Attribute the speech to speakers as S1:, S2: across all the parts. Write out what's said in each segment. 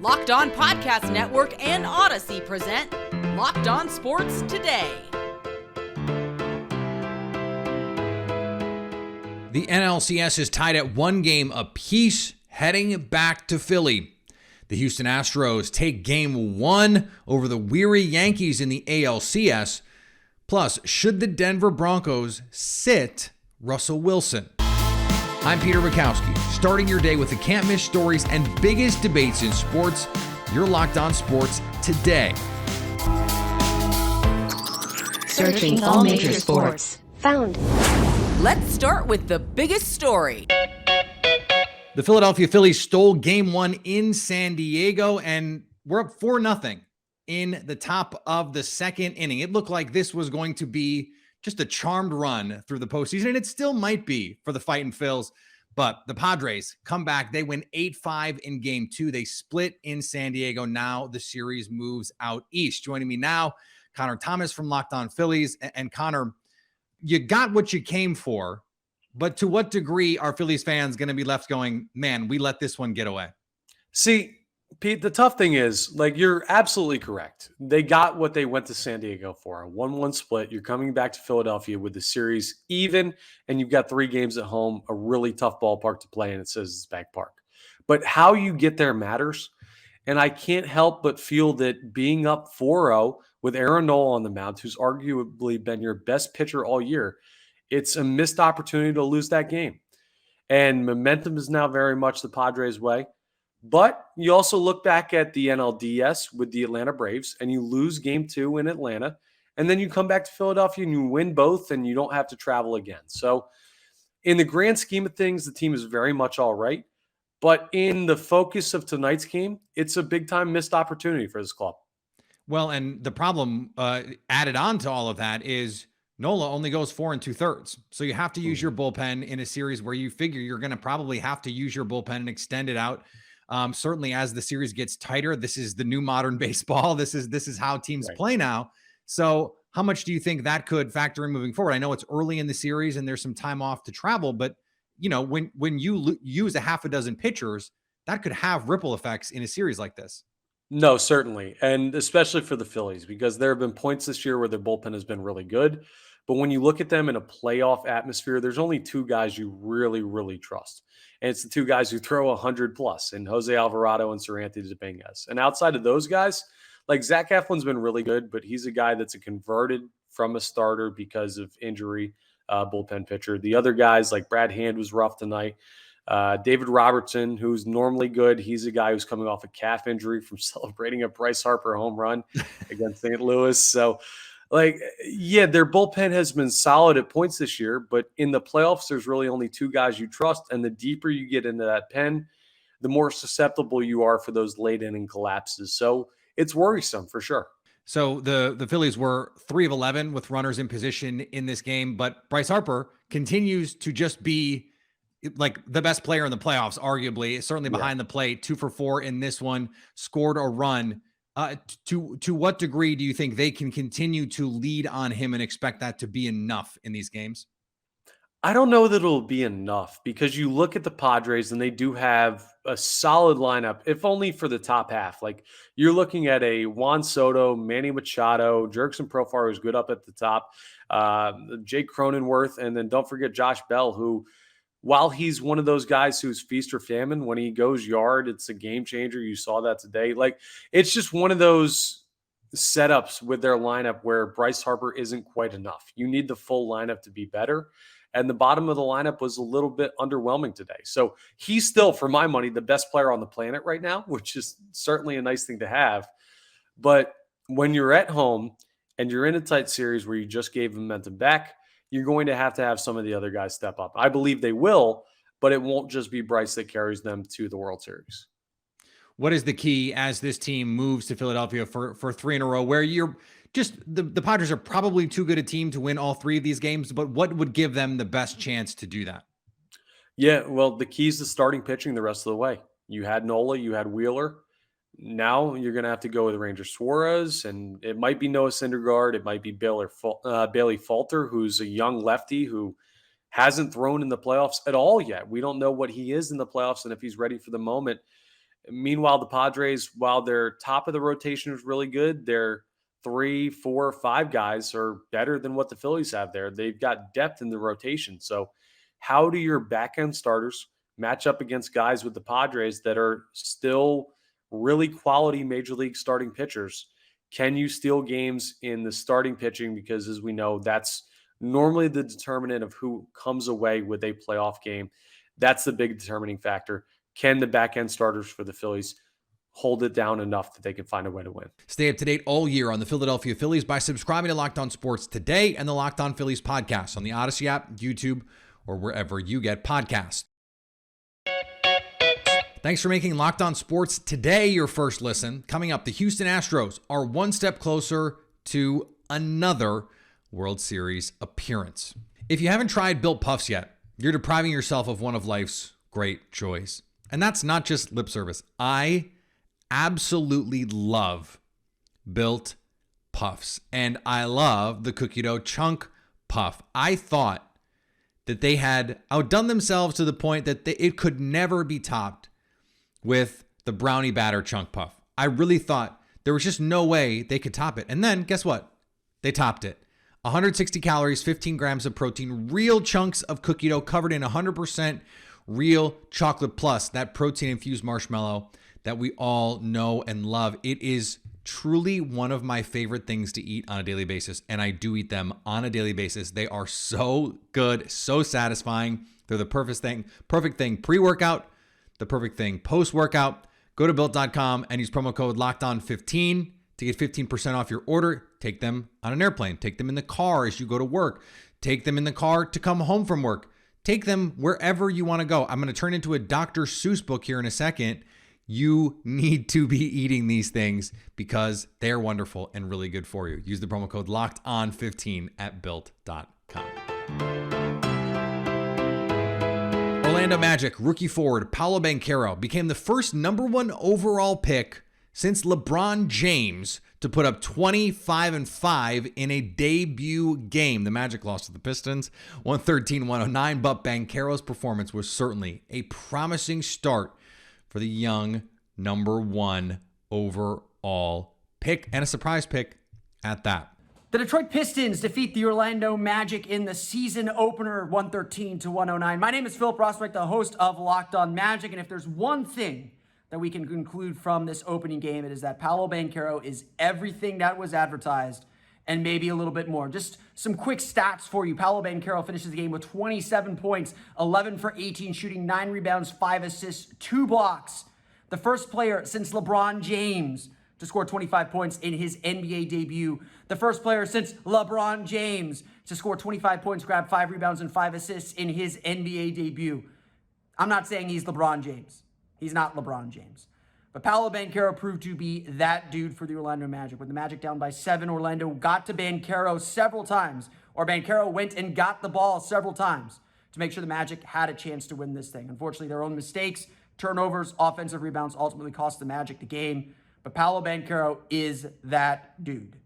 S1: Locked On Podcast Network and Odyssey present Locked On Sports Today.
S2: The NLCS is tied at 1 game apiece, heading back to Philly. The Houston Astros take Game 1 over the weary Yankees in the ALCS. Plus, should the Denver Broncos sit Russell Wilson? I'm Peter Bukowski, starting your day with the can't-miss stories and biggest debates in sports. You're Locked On Sports Today.
S3: Searching all major sports. Found.
S1: Let's start with the biggest story.
S2: The Philadelphia Phillies stole Game 1 in San Diego, and we're up 4-0 in the top of the second inning. It looked like this was going to be just a charmed run through the postseason, and it still might be for the Fightin' Phils. But the Padres come back. They win 8-5 in Game 2. They split in San Diego. Now the series moves out east. Joining me now, Connor Thomas from Locked On Phillies. And Connor, you got what you came for, but to what degree are Phillies fans going to be left going, man, we let this one get away?
S4: See, Pete, the tough thing is, you're absolutely correct. They got what they went to San Diego for, a 1-1 split. You're coming back to Philadelphia with the series even, and you've got 3 games at home, a really tough ballpark to play, and it says it's back park. But how you get there matters, and I can't help but feel that being up 4-0 with Aaron Nola on the mound, who's arguably been your best pitcher all year, it's a missed opportunity to lose that game. And momentum is now very much the Padres' way. But you also look back at the NLDS with the Atlanta Braves, and you lose Game 2 in Atlanta, and then you come back to Philadelphia and you win both, and you don't have to travel again. So in the grand scheme of things, the team is very much all right. But in the focus of tonight's game, it's a big-time missed opportunity for this club.
S2: Well, and the problem added on to all of that is Nola only goes 4 2/3. So you have to use your bullpen in a series where you figure you're going to probably have to use your bullpen and extend it out. Certainly as the series gets tighter, this is the new modern baseball. This is how teams play now. So how much do you think that could factor in moving forward? I know it's early in the series and there's some time off to travel, but when you use a half a dozen pitchers, that could have ripple effects in a series like this.
S4: No, certainly. And especially for the Phillies, because there have been points this year where their bullpen has been really good. But when you look at them in a playoff atmosphere, there's only 2 guys you really, really trust. And it's the 2 guys who throw 100+, and Jose Alvarado and Seranthony Dominguez. And outside of those guys, Zach Eflin's been really good, but he's a guy that's a converted from a starter because of injury bullpen pitcher. The other guys, like Brad Hand, was rough tonight. David Robertson, who's normally good, he's a guy who's coming off a calf injury from celebrating a Bryce Harper home run against St. Louis. So, their bullpen has been solid at points this year, but in the playoffs, there's really only 2 guys you trust. And the deeper you get into that pen, the more susceptible you are for those late inning collapses. So it's worrisome for sure.
S2: So the Phillies were 3 of 11 with runners in position in this game, but Bryce Harper continues to just be the best player in the playoffs, arguably, certainly behind the plate. 2 for 4 in this one, scored a run. To what degree do you think they can continue to lead on him and expect that to be enough in these games?
S4: I don't know that it'll be enough, because you look at the Padres and they do have a solid lineup, if only for the top half. You're looking at a Juan Soto, Manny Machado, Jurickson Profar, who's good up at the top, Jake Cronenworth, and then don't forget Josh Bell, who, while he's one of those guys who's feast or famine, when he goes yard, it's a game changer. You saw that today. It's just one of those setups with their lineup where Bryce Harper isn't quite enough. You need the full lineup to be better. And the bottom of the lineup was a little bit underwhelming today. So he's still, for my money, the best player on the planet right now, which is certainly a nice thing to have. But when you're at home and you're in a tight series where you just gave momentum back, you're going to have some of the other guys step up. I believe they will, but it won't just be Bryce that carries them to the World Series.
S2: What is the key as this team moves to Philadelphia for 3 in a row, where you're just the Padres are probably too good a team to win all 3 of these games, but what would give them the best chance to do that?
S4: Yeah, well, the key is to starting pitching the rest of the way. You had Nola, you had Wheeler. Now you're going to have to go with Ranger Suarez, and it might be Noah Syndergaard. It might be Bailey Falter, who's a young lefty who hasn't thrown in the playoffs at all yet. We don't know what he is in the playoffs and if he's ready for the moment. Meanwhile, the Padres, while their top of the rotation is really good, their 3, 4, 5 guys are better than what the Phillies have there. They've got depth in the rotation. So how do your back end starters match up against guys with the Padres that are still really quality major league starting pitchers? Can you steal games in the starting pitching? Because as we know, that's normally the determinant of who comes away with a playoff game. That's the big determining factor. Can the back end starters for the Phillies hold it down enough that they can find a way to win?
S2: Stay up to date all year on the Philadelphia Phillies by subscribing to Locked On Sports today and the Locked On Phillies podcast on the Odyssey app, YouTube, or wherever you get podcasts. Thanks for making Locked On Sports today your first listen. Coming up, the Houston Astros are one step closer to another World Series appearance. If you haven't tried Built Puffs yet, you're depriving yourself of one of life's great joys. And that's not just lip service. I absolutely love Built Puffs. And I love the cookie dough chunk puff. I thought that they had outdone themselves to the point that it could never be topped with the brownie batter chunk puff. I really thought there was just no way they could top it. And then guess what? They topped it. 160 calories, 15 grams of protein, real chunks of cookie dough covered in 100% real chocolate plus that protein-infused marshmallow that we all know and love. It is truly one of my favorite things to eat on a daily basis, and I do eat them on a daily basis. They are so good, so satisfying. They're the perfect thing pre-workout, the perfect thing post-workout. Go to Built.com and use promo code LOCKEDON15 to get 15% off your order. Take them on an airplane. Take them in the car as you go to work. Take them in the car to come home from work. Take them wherever you want to go. I'm going to turn into a Dr. Seuss book here in a second. You need to be eating these things because they're wonderful and really good for you. Use the promo code LOCKEDON15 at Built.com. Orlando Magic rookie forward Paolo Banchero became the first #1 overall pick since LeBron James to put up 25-5 in a debut game. The Magic lost to the Pistons 113-109, but Banchero's performance was certainly a promising start for the young #1 overall pick, and a surprise pick at that.
S5: The Detroit Pistons defeat the Orlando Magic in the season opener 113-109. My name is Philip Rossbeck, the host of Locked On Magic, and if there's one thing that we can conclude from this opening game, it is that Paolo Banchero is everything that was advertised and maybe a little bit more. Just some quick stats for you. Paolo Banchero finishes the game with 27 points, 11 for 18, shooting 9 rebounds, 5 assists, 2 blocks. The first player since LeBron James to score 25 points in his NBA debut. The first player since LeBron James to score 25 points, grab 5 rebounds, and 5 assists in his NBA debut. I'm not saying he's LeBron James. He's not LeBron James. But Paolo Banchero proved to be that dude for the Orlando Magic. With the Magic down by 7, Orlando got to Banchero several times, or Banchero went and got the ball several times to make sure the Magic had a chance to win this thing. Unfortunately, their own mistakes, turnovers, offensive rebounds ultimately cost the Magic the game. But Paolo Banchero is that dude.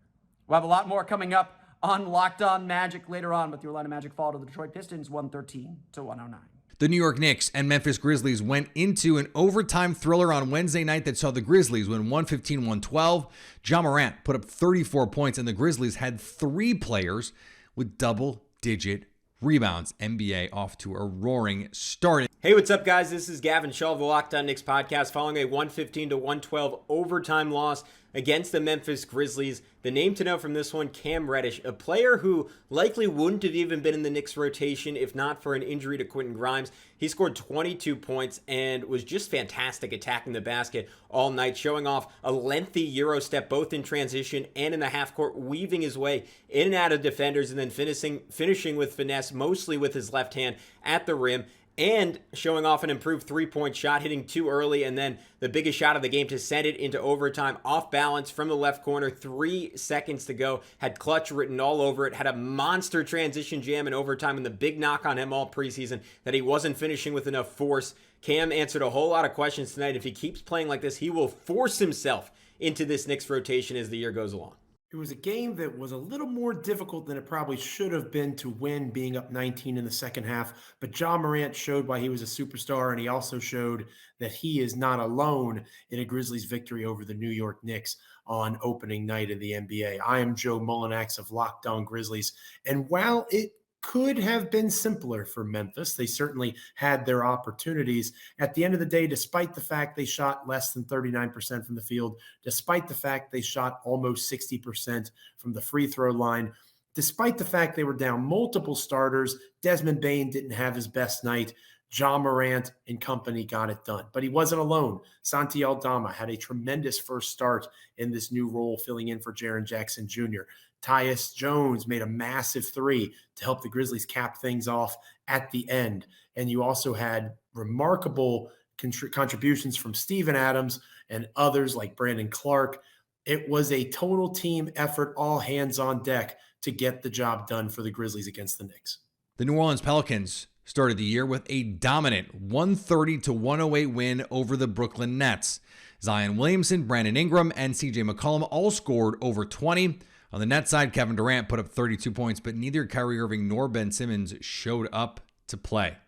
S5: We'll have a lot more coming up on Locked On Magic later on, but the Orlando Magic fall to the Detroit Pistons 113-109.
S2: The New York Knicks and Memphis Grizzlies went into an overtime thriller on Wednesday night that saw the Grizzlies win 115-112. Ja Morant put up 34 points, and the Grizzlies had 3 players with double-digit rebounds. NBA off to a roaring start.
S6: Hey, what's up, guys? This is Gavin Shaw of the Locked On Knicks podcast. Following a 115-112 overtime loss against the Memphis Grizzlies, the name to know from this one, Cam Reddish, a player who likely wouldn't have even been in the Knicks rotation if not for an injury to Quentin Grimes. He scored 22 points and was just fantastic attacking the basket all night, showing off a lengthy Euro step both in transition and in the half court, weaving his way in and out of defenders and then finishing with finesse, mostly with his left hand at the rim, and showing off an improved three-point shot, hitting 2 early, and then the biggest shot of the game to send it into overtime, off balance from the left corner, 3 seconds to go, had clutch written all over it, had a monster transition jam in overtime, and the big knock on him all preseason that he wasn't finishing with enough force. Cam answered a whole lot of questions tonight. If he keeps playing like this, he will force himself into this Knicks rotation as the year goes along.
S7: It was a game that was a little more difficult than it probably should have been to win, being up 19 in the second half. But Ja Morant showed why he was a superstar, and he also showed that he is not alone in a Grizzlies victory over the New York Knicks on opening night of the NBA. I am Joe Mullinax of Locked On Grizzlies, and while it could have been simpler for Memphis, they certainly had their opportunities. At the end of the day, despite the fact they shot less than 39% from the field, despite the fact they shot almost 60% from the free throw line, despite the fact they were down multiple starters, Desmond Bane didn't have his best night. Ja Morant and company got it done. But he wasn't alone. Santi Aldama had a tremendous first start in this new role, filling in for Jaren Jackson Jr. Tyus Jones made a massive three to help the Grizzlies cap things off at the end. And you also had remarkable contributions from Steven Adams and others like Brandon Clark. It was a total team effort, all hands on deck to get the job done for the Grizzlies against the Knicks.
S2: The New Orleans Pelicans started the year with a dominant 130-108 win over the Brooklyn Nets. Zion Williamson, Brandon Ingram, and CJ McCollum all scored over 20. On the net side, Kevin Durant put up 32 points, but neither Kyrie Irving nor Ben Simmons showed up to play.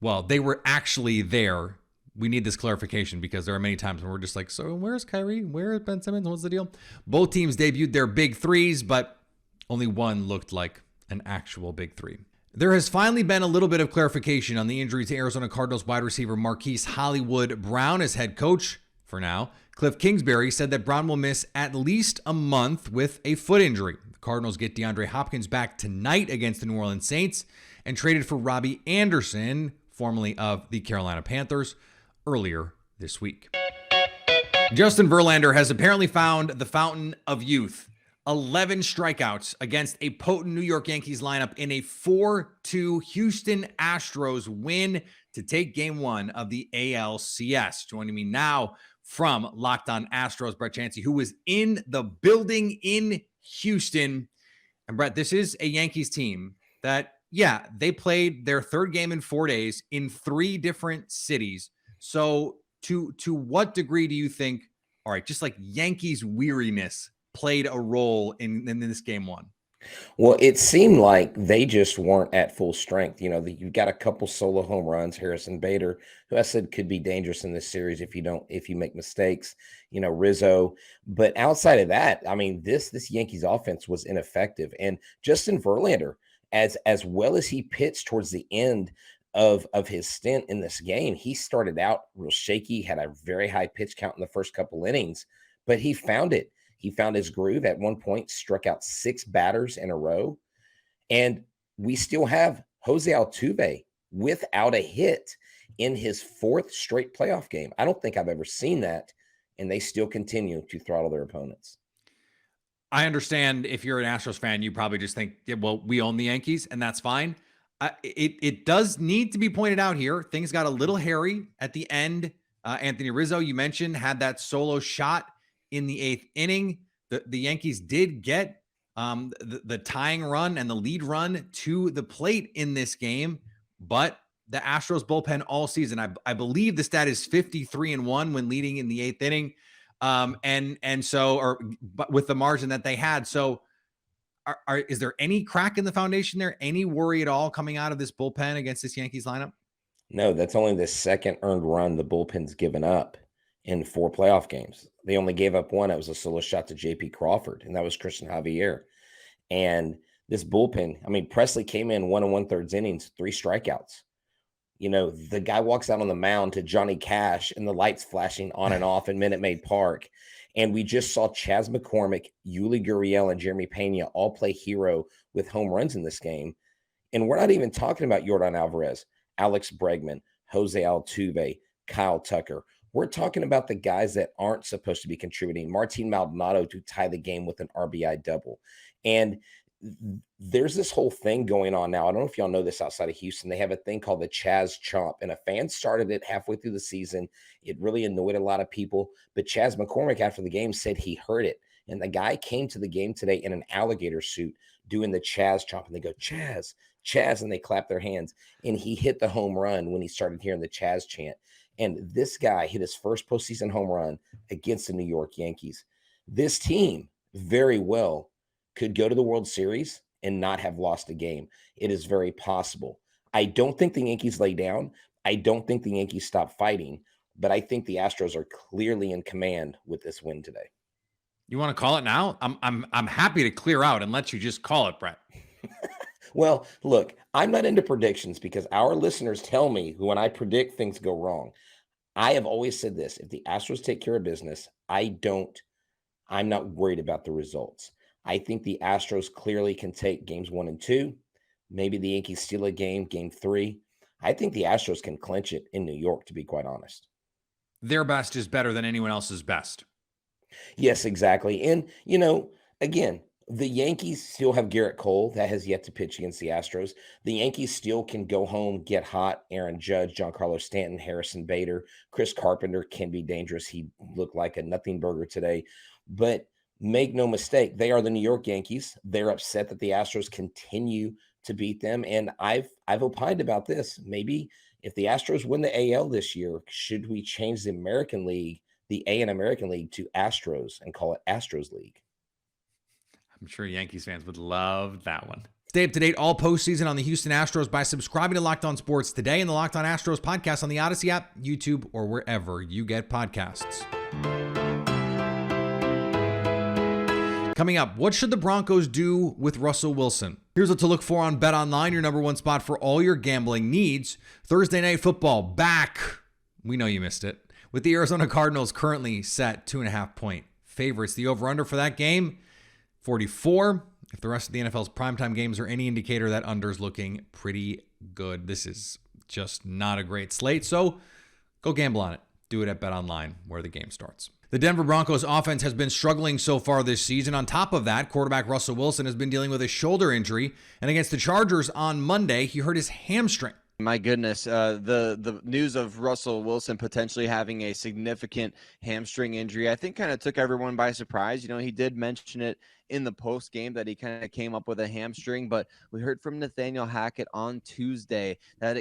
S2: Well, they were actually there. We need this clarification because there are many times when we're just like, so where's Kyrie? Where is Ben Simmons? What's the deal? Both teams debuted their big threes, but only one looked like an actual big three. There has finally been a little bit of clarification on the injury to Arizona Cardinals wide receiver Marquise Hollywood Brown as head coach for now. Cliff Kingsbury said that Brown will miss at least a month with a foot injury. The Cardinals get DeAndre Hopkins back tonight against the New Orleans Saints and traded for Robbie Anderson, formerly of the Carolina Panthers, earlier this week. Justin Verlander has apparently found the fountain of youth. 11 strikeouts against a potent New York Yankees lineup in a 4-2 Houston Astros win to take game one of the ALCS. Joining me now from Locked On Astros, Brett Chancey, who was in the building in Houston. And Brett, this is a Yankees team that, yeah, they played their third game in 4 days in 3 different cities. So to what degree do you think, all right, just like Yankees weariness played a role in this game one?
S8: Well, it seemed like they just weren't at full strength. You know, you've got a couple solo home runs, Harrison Bader, who I said could be dangerous in this series if you make mistakes, you know, Rizzo. But outside of that, I mean, this Yankees offense was ineffective. And Justin Verlander, as well as he pitched towards the end of his stint in this game, he started out real shaky, had a very high pitch count in the first couple innings, but he found it. He found his groove. At one point, struck out 6 batters in a row. And we still have Jose Altuve without a hit in his 4th straight playoff game. I don't think I've ever seen that. And they still continue to throttle their opponents.
S2: I understand if you're an Astros fan, you probably just think, yeah, well, we own the Yankees, and that's fine. It does need to be pointed out here. Things got a little hairy at the end. Anthony Rizzo, you mentioned, had that solo shot in the 8th inning. The Yankees did get the tying run and the lead run to the plate in this game, but the Astros bullpen all season, I believe the stat is 53-1 when leading in the 8th inning. But with the margin that they had. So is there any crack in the foundation there? Any worry at all coming out of this bullpen against this Yankees lineup?
S8: No, that's only the second earned run the bullpen's given up in 4 playoff games. They only gave up one. It was a solo shot to J.P. Crawford, and that was Christian Javier. And this bullpen, I mean, Presley came in 1 1/3 innings, 3 strikeouts. You know, the guy walks out on the mound to Johnny Cash and the lights flashing on and off in Minute Maid Park. And we just saw Chas McCormick, Yuli Gurriel, and Jeremy Pena all play hero with home runs in this game. And we're not even talking about Yordan Alvarez, Alex Bregman, Jose Altuve, Kyle Tucker. We're talking about the guys that aren't supposed to be contributing. Martin Maldonado to tie the game with an RBI double. And there's this whole thing going on now. I don't know if y'all know this outside of Houston. They have a thing called the Chaz Chomp, and a fan started it halfway through the season. It really annoyed a lot of people. But Chas McCormick, after the game, said he heard it. And the guy came to the game today in an alligator suit doing the Chaz Chomp. And they go, Chaz, Chaz, and they clap their hands. And he hit the home run when he started hearing the Chaz chant. And this guy hit his first postseason home run against the New York Yankees. This team, very well could go to the World Series and not have lost a game. It is very possible. I don't think the Yankees lay down. I don't think the Yankees stop fighting, but I think the Astros are clearly in command with this win today.
S2: You want to call it now? I'm happy to clear out and let you just call it, Brett.
S8: Well, look, I'm not into predictions because our listeners tell me when I predict things go wrong. I have always said this: if the Astros take care of business, I'm not worried about the results. I think the Astros clearly can take games 1 and 2. Maybe the Yankees steal a game 3. I think the Astros can clinch it in New York, to be quite honest.
S2: Their best is better than anyone else's best.
S8: Yes, exactly. And, again, the Yankees still have Garrett Cole that has yet to pitch against the Astros. The Yankees still can go home, get hot. Aaron Judge, Giancarlo Stanton, Harrison Bader, Chris Carpenter can be dangerous. He looked like a nothing burger today. But make no mistake, they are the New York Yankees. They're upset that the Astros continue to beat them. And I've opined about this. Maybe if the Astros win the AL this year, should we change the American League, the A and American League, to Astros and call it Astros League?
S2: I'm sure Yankees fans would love that one. Stay up to date all postseason on the Houston Astros by subscribing to Locked On Sports today and the Locked On Astros podcast on the Odyssey app, YouTube, or wherever you get podcasts. Coming up, what should the Broncos do with Russell Wilson? Here's what to look for on BetOnline, your number one spot for all your gambling needs. Thursday Night Football back. We know you missed it. With the Arizona Cardinals currently set 2.5-point favorites. The over-under for that game, 44. If the rest of the NFL's primetime games are any indicator, that under's looking pretty good. This is just not a great slate, so go gamble on it. Do it at BetOnline, where the game starts. The Denver Broncos offense has been struggling so far this season. On top of that, quarterback Russell Wilson has been dealing with a shoulder injury, and against the Chargers on Monday, he hurt his hamstring.
S9: My goodness, the news of Russell Wilson potentially having a significant hamstring injury, I think kind of took everyone by surprise. He did mention it in the post game that he kind of came up with a hamstring, but we heard from Nathaniel Hackett on Tuesday that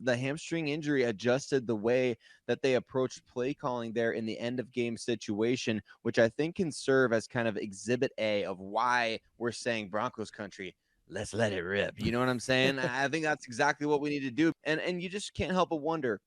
S9: the hamstring injury adjusted the way that they approached play calling there in the end of game situation, which I think can serve as kind of exhibit A of why we're saying Broncos country. Let's let it rip. You know what I'm saying? I think that's exactly what we need to do. And you just can't help but wonder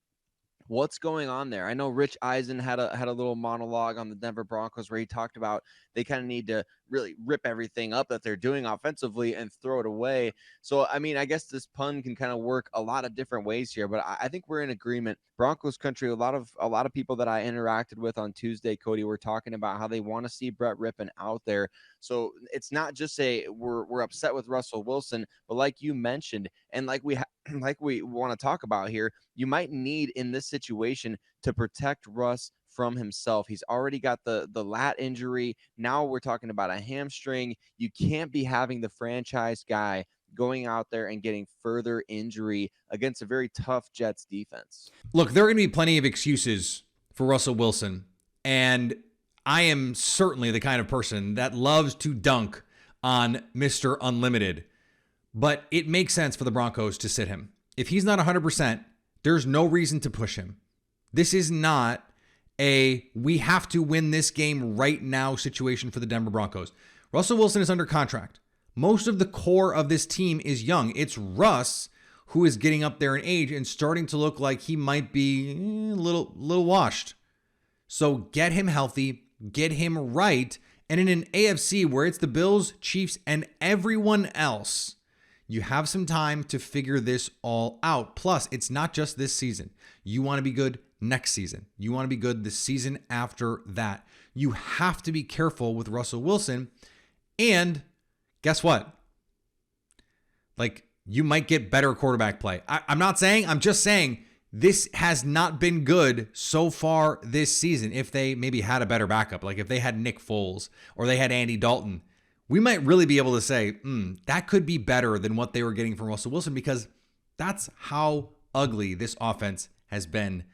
S9: what's going on there. I know Rich Eisen had a little monologue on the Denver Broncos where he talked about they kind of need to really rip everything up that they're doing offensively and throw it away. So, I mean, I guess this pun can kind of work a lot of different ways here, but I think we're in agreement. Broncos country, a lot of people that I interacted with on Tuesday, Cody, were talking about how they want to see Brett Rypien out there. So it's not just we're upset with Russell Wilson, but like you mentioned, and like we want to talk about here, you might need in this situation to protect Russ from himself. He's already got the lat injury. Now we're talking about a hamstring. You can't be having the franchise guy going out there and getting further injury against a very tough Jets defense.
S2: Look, there are going to be plenty of excuses for Russell Wilson, and I am certainly the kind of person that loves to dunk on Mr. Unlimited, but it makes sense for the Broncos to sit him. If he's not 100%, there's no reason to push him. This is not we have to win this game right now situation for the Denver Broncos. Russell Wilson is under contract. Most of the core of this team is young. It's Russ who is getting up there in age and starting to look like he might be a little washed. So get him healthy, get him right, and in an AFC where it's the Bills, Chiefs, and everyone else, you have some time to figure this all out. Plus, it's not just this season. You want to be good next season. You want to be good the season after that. You have to be careful with Russell Wilson. And guess what? You might get better quarterback play. I'm just saying this has not been good so far this season. If they maybe had a better backup, like if they had Nick Foles or they had Andy Dalton, we might really be able to say, that could be better than what they were getting from Russell Wilson, because that's how ugly this offense has been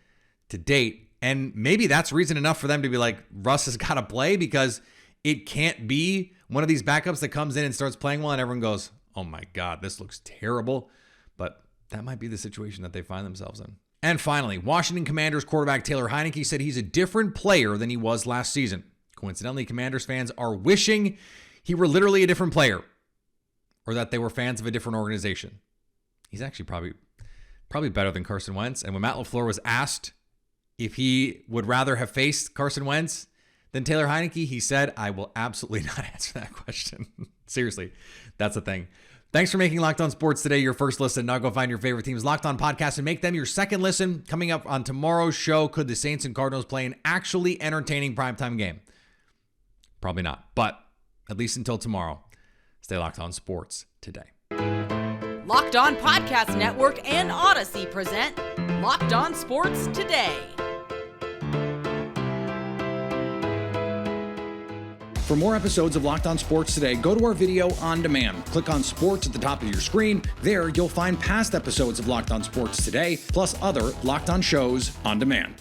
S2: to date. And maybe that's reason enough for them to be like, Russ has got to play, because it can't be one of these backups that comes in and starts playing well and everyone goes, oh my God, this looks terrible. But that might be the situation that they find themselves in. And finally, Washington Commanders quarterback Taylor Heineke said he's a different player than he was last season. Coincidentally, Commanders fans are wishing he were literally a different player or that they were fans of a different organization. He's actually probably better than Carson Wentz. And when Matt LaFleur was asked if he would rather have faced Carson Wentz than Taylor Heineke, he said, I will absolutely not answer that question. Seriously, that's the thing. Thanks for making Locked On Sports today your first listen. Now go find your favorite team's Locked On podcast and make them your second listen. Coming up on tomorrow's show, could the Saints and Cardinals play an actually entertaining primetime game? Probably not, but at least until tomorrow, stay Locked On Sports today.
S1: Locked On Podcast Network and Odyssey present Locked On Sports Today.
S2: For more episodes of Locked On Sports Today, go to our video on demand. Click on Sports at the top of your screen. There, you'll find past episodes of Locked On Sports Today, plus other Locked On shows on demand.